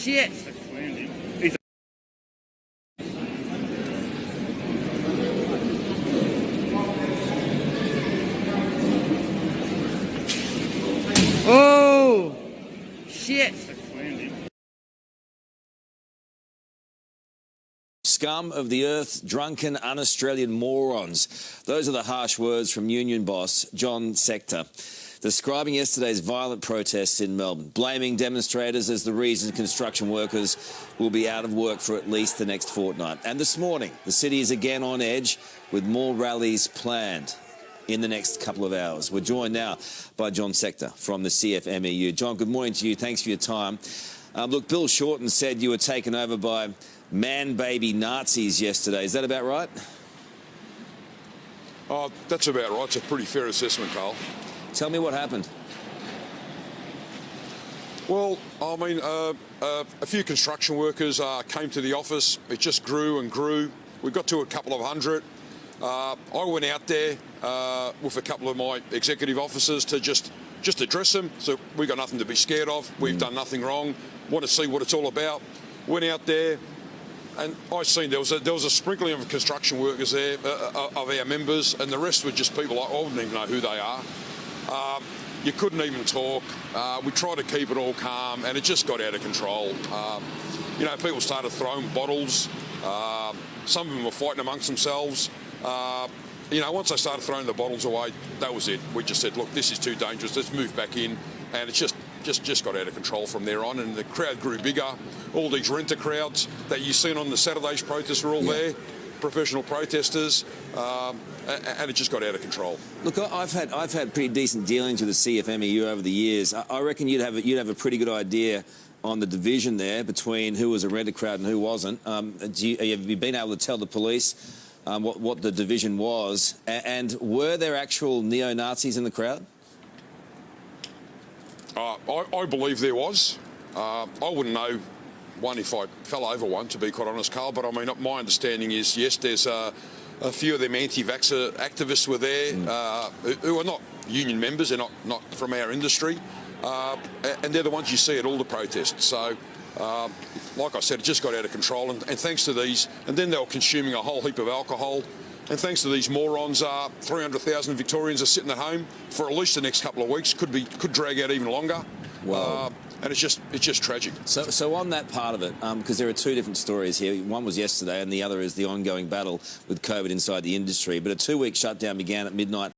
shit! Oh, shit! Scum of the earth, drunken, un-Australian morons. Those are the harsh words from union boss John Setka, describing yesterday's violent protests in Melbourne, blaming demonstrators as the reason construction workers will be out of work for at least the next fortnight. And this morning, the city is again on edge with more rallies planned in the next couple of hours. We're joined now by John Setka from the CFMEU. John, good morning to you. Thanks for your time. Look, Bill Shorten said you were taken over by man-baby Nazis yesterday. Is that about right? That's about right. It's a pretty fair assessment, Carl. Tell me what happened. Well, I mean, a few construction workers came to the office. It just grew and grew. We got to a couple of hundred. I went out there with a couple of my executive officers to just address them. So we got nothing to be scared of. We've done nothing wrong. Want to see what it's all about. Went out there, and I seen there was a sprinkling of construction workers there of our members, and the rest were just people I wouldn't even know who they are. You couldn't even talk. We tried to keep it all calm, and it just got out of control. You know, people started throwing bottles. Some of them were fighting amongst themselves. You know, once they started throwing the bottles away, that was it. We just said, look, this is too dangerous. Let's move back in. And it just got out of control from there on. And the crowd grew bigger. All these renter crowds that you've seen on the Saturday's protests were all there, professional protesters, and it just got out of control. Look, I've had pretty decent dealings with the CFMEU over the years. I reckon you'd have a pretty good idea on the division there between who was a renter crowd and who wasn't. Have you been able to tell the police what the division was? And were there actual neo-Nazis in the crowd? I believe there was. I wouldn't know one if I fell over one, to be quite honest, Carl, but I mean, my understanding is, yes, there's a few of them anti-vaxxer activists were there who are not union members, they're not from our industry, and they're the ones you see at all the protests. So, like I said, it just got out of control, and thanks to these, and then they were consuming a whole heap of alcohol, and thanks to these morons, 300,000 Victorians are sitting at home for at least the next couple of weeks, could drag out even longer. Wow. And it's just tragic. So on that part of it, because there are two different stories here. One was yesterday, and the other is the ongoing battle with COVID inside the industry. But a 2-week shutdown began at midnight